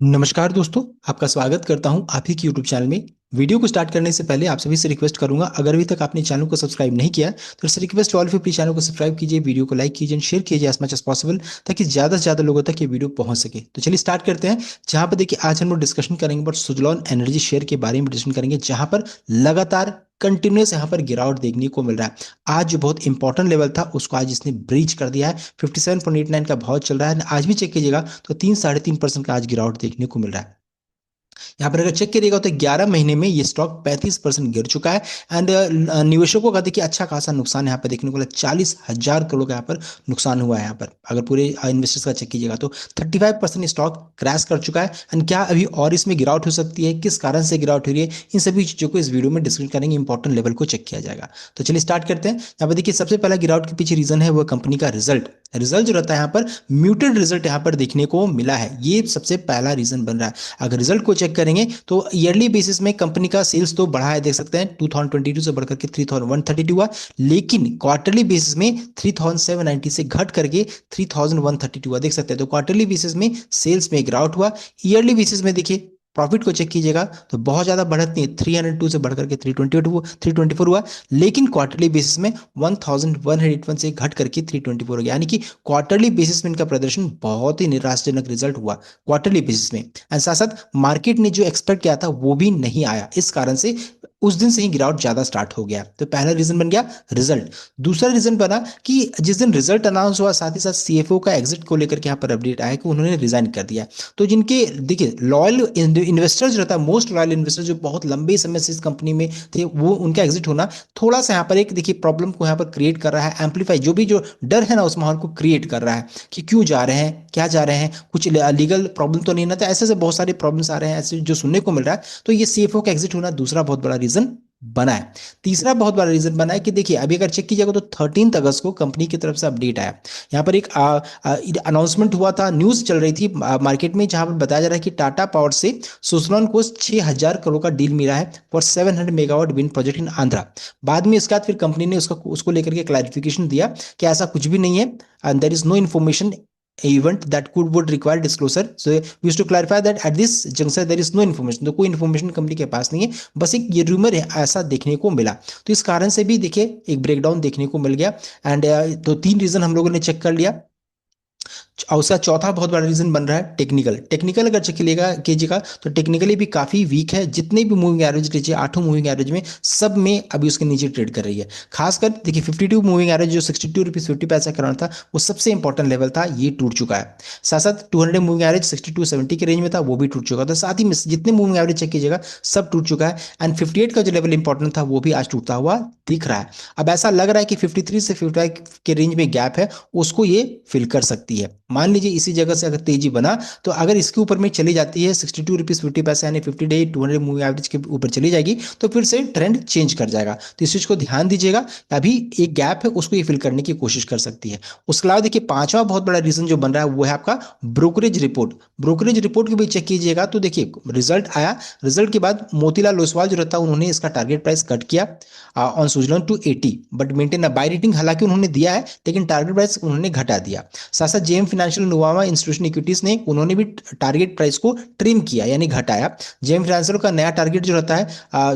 नमस्कार दोस्तों, आपका स्वागत करता हूं आप ही के YouTube चैनल में। वीडियो को स्टार्ट करने से पहले आप सभी से रिक्वेस्ट करूंगा, अगर अभी तक आपने चैनल को सब्सक्राइब नहीं किया तो it's request all please channel को सब्सक्राइब कीजिए, वीडियो को लाइक कीजिए, शेयर कीजिए एज मच एज पॉसिबल, ताकि ज़्यादा से ज़्यादा लोगों तक ये वीडियो पहुंच सके। तो चलिए स्टार्ट करते हैं। जहां पर देखिए आज हम लोग डिस्कशन करेंगे बट सुजलॉन एनर्जी शेयर के बारे में डिस्कशन करेंगे, जहां पर लगातार कंटिन्यूस यहाँ पर गिरावट देखने को मिल रहा है। आज जो बहुत इंपॉर्टेंट लेवल था उसको आज इसने ब्रीच कर दिया है। 57.89 का भाव चल रहा है, आज भी चेक कीजिएगा तो 3 साढ़े 3% का आज गिरावट देखने को मिल रहा है। यहाँ पर अगर चेक करिएगा तो 11 महीने में ये स्टॉक 35% गिर चुका है। एंड निवेशकों का देखिए अच्छा खासा नुकसान यहाँ पर देखने को मिला, 40,000 करोड़ का यहाँ पर नुकसान हुआ है। यहाँ पर अगर पूरे इन्वेस्टर्स का चेक कीजिएगा तो 35% स्टॉक क्रैश कर चुका है। एंड क्या अभी और इसमें गिरावट हो सकती है, किस कारण से गिरावट हो रही है, इन सभी चीज़ों को इस वीडियो में डिस्कस करेंगे, इंपॉर्टेंट लेवल को चेक किया जाएगा। तो चलिए स्टार्ट करते हैं। यहाँ पर देखिए सबसे पहला गिरावट के पीछे रीजन है वो कंपनी का रिजल्ट। रिजल्ट जो रहता है यहाँ पर म्यूटेड रिजल्ट यहाँ पर देखने को मिला है, ये सबसे पहला रीजन बन रहा है। अगर रिजल्ट को चेक करेंगे तो ईयरली बेसिस में कंपनी का सेल्स तो बढ़ा है, देख सकते हैं 2022 से बढ़कर के 3132 हुआ, लेकिन क्वार्टरली बेसिस में 3790 से घट करके 3132 हुआ, देख सकते हैं। तो क्वार्टरली बेसिस में सेल्स में गिरावट हुआ। ईयरली बेसिस में देखिए प्रॉफिट को चेक कीजिएगा तो बहुत ज्यादा बढ़त नहीं है, 302 से बढ़कर के 324 हुआ, लेकिन क्वार्टरली बेसिस में 1181 से घट करके 324 हो गया। यानी कि क्वार्टरली बेसिस में इनका प्रदर्शन बहुत ही निराशाजनक रिजल्ट हुआ क्वार्टरली बेसिस में। एंड साथ साथ मार्केट ने जो एक्सपेक्ट किया था वो भी नहीं आया, इस कारण से उस दिन से ही गिरावट ज्यादा स्टार्ट हो गया। तो पहला रीजन बन गया रिजल्ट। दूसरा रीजन बना कि जिस दिन रिजल्ट अनाउंस हुआ साथ ही साथ सीएफओ का एग्जिट को लेकर के यहाँ पर अपडेट आया कि उन्होंने रिजाइन कर दिया। तो जिनके देखिए लॉयल इन्वेस्टर्स जो रहता है, मोस्ट लॉयल इन्वेस्टर जो बहुत लंबे समय से इस कंपनी में थे, वो उनका एग्जिट होना थोड़ा सा यहाँ पर एक देखिए प्रॉब्लम को यहाँ पर क्रिएट कर रहा है। एम्पलीफाई जो डर है ना उस माहौल को क्रिएट कर रहा है कि क्यों जा रहे हैं, क्या जा रहे हैं, कुछ लीगल प्रॉब्लम तो नहीं ना। तो ऐसे से बहुत सारे प्रॉब्लम्स आ रहे हैं ऐसे जो सुनने को मिल रहा है। तो ये सीएफओ का एग्जिट होना दूसरा बहुत बड़ा रीजन बना है। तीसरा बहुत बड़ा रीजन बना है कि देखिए अभी अगर चेक कीजिएगा तो 13 अगस्त को कंपनी की तरफ से अपडेट आया। यहाँ पर एक अनाउंसमेंट हुआ था, न्यूज चल रही थी मार्केट में, जहां पर बताया जा रहा है कि टाटा पावर से सुजलॉन को 6,000 करोड़ का डील मिला है for 700 megawatt wind project in Andhra. बाद में इसके बाद फिर कंपनी ने उसको लेकर के क्लैरिफिकेशन दिया कि ऐसा कुछ भी नहीं है and there is no information event that could would require disclosure. So we used to clarify that at this juncture there is no information, तो कोई इन्फॉर्मेशन कंपनी के पास नहीं है, बस एक ये रूमर है ऐसा देखने को मिला। तो इस कारण से भी देखिए एक ब्रेकडाउन देखने को मिल गया। एंड तो तीन रीजन हम लोगों ने चेक कर लिया। और उसका चौथा बहुत बड़ा रीजन बन रहा है टेक्निकल। टेक्निकल अगर चेक कीजिएगा तो टेक्निकली भी काफी वीक है। जितने भी मूविंग एवरेज लीजिए, आठों मूविंग एवरेज में सब में अभी उसके नीचे ट्रेड कर रही है। खासकर देखिए 52 मूविंग एवरेज जो 62 रुपीज 50 का था वो सबसे इंपॉर्टेंट लेवल था, ये टूट चुका है। साथ साथ 200 मूविंग एवरेज 6270 के रेंज में था, वो भी टूट चुका था। साथ ही में जितने मूविंग एवरेज चेक कीजिएगा सब टूट चुका है। एंड 58 का जो लेवल इंपॉर्टेंट था वो भी आज टूटता हुआ दिख रहा है। अब ऐसा लग रहा है कि 53 से 55 के रेंज में गैप है, उसको ये फिल कर सकती है। मान लीजिए इसी जगह से अगर तेजी बना तो अगर इसके ऊपर में चली जाती है 62 रुपीज 50 यानी 50 डे 200 मूविंग एवरेज के ऊपर चली जाएगी तो फिर से ट्रेंड चेंज कर जाएगा। तो इस चीज को ध्यान दीजिएगा, अभी एक गैप है उसको ये फिल करने की कोशिश कर सकती है। उसके अलावा देखिए पांचवा बहुत बड़ा रीजन जो बन रहा है वो है आपका ब्रोकरेज रिपोर्ट। ब्रोकरेज रिपोर्ट को भी चेक कीजिएगा तो देखिए रिजल्ट आया, रिजल्ट के बाद मोतीलाल ओसवाल जो रहता है उन्होंने इसका टारगेट प्राइस कट किया on Suzlon to 80, but maintain buy rating हालांकि उन्होंने दिया है लेकिन टारगेट प्राइस उन्होंने घटा दिया। साथ साथ JM financial Nuvama institution equities ने उन्होंने भी टारगेट प्राइस को ट्रिम किया यानी घटाया। जेएम फाइनेंशियल का नया टारगेट जो रहता है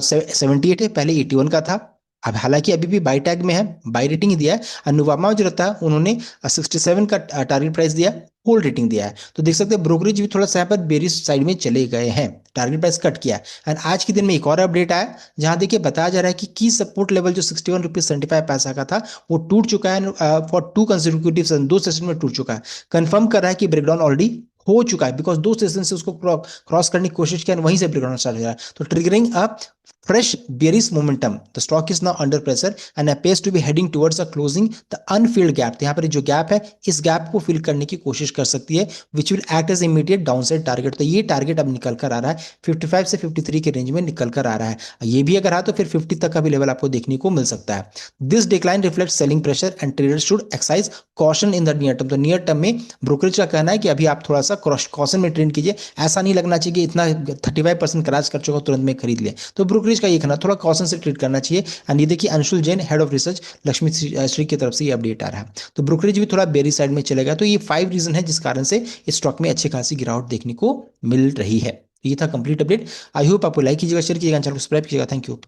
78 है, पहले 81 का था। अब हालांकि अभी भी बाई टैग में है, बाई रेटिंग दिया है। और नुवामा जो रहता है उन्होंने 67 का टारगेट प्राइस दिया, होल्ड रेटिंग दिया है। तो देख सकते हैं ब्रोकरेज भी थोड़ा सा यहाँ पर बेरिश साइड में चले गए हैं, टारगेट प्राइस कट किया है। एंड आज के दिन में एक और अपडेट आया जहां देखिए बताया जा रहा है कि की सपोर्ट लेवल जो 61 रुपीज 75 पैसा का था वो टूट चुका है फॉर 2 कंसेक्यूटिव 2 सेशन में टूट चुका है। कंफर्म कर रहा है कि ब्रेकडाउन ऑलरेडी हो चुका है, बिकॉज 2 सेशन से उसको क्रॉस करने की कोशिश किया वहीं से ब्रेकडाउन स्टार्ट हो रहा है। तो triggering a fresh bearish momentum, the stock is now under pressure and appears to be heading towards a closing the unfilled gap। तो यहाँ पर जो गैप है इस गैप को फिल करने की कोशिश कर सकती है, which will act as immediate downside target। तो ये टारगेट अब निकल कर आ रहा है 55 से 53 के रेंज में निकल कर आ रहा है। ये भी अगर आ तो फिर 50 तक का भी लेवल आपको देखने को मिल सकता है। This decline reflect selling pressure and traders should excise caution in the near term. तो नियर टर्म में ब्रोकरेज का कहना है कि अभी आप थोड़ा सा कॉशन में ट्रेड कीजिए, ऐसा नहीं लगना चाहिए कि इतना 35% क्रैश कर चुका तुरंत में खरीद ले। तो ब्रोकरेज का ये कहना, थोड़ा कॉशन से ट्रेड करना चाहिए। एंड ये देखिए Anshul Jain, head of research, Lakshmi Shri की तरफ से ये अपडेट आ रहा है। तो ब्रोकरेज भी थोड़ा बेरी साइड में चलेगा। तो ये 5 रीजन है जिस कारण से इस स्टॉक में अच्छी खासी गिरावट देखने को मिल रही है। ये था कंप्लीट अपडेट। आई होप आपको लाइक कीजिएगा, शेयर कीजिएगा, चैनल को सब्सक्राइब कीजिएगा। Thank you.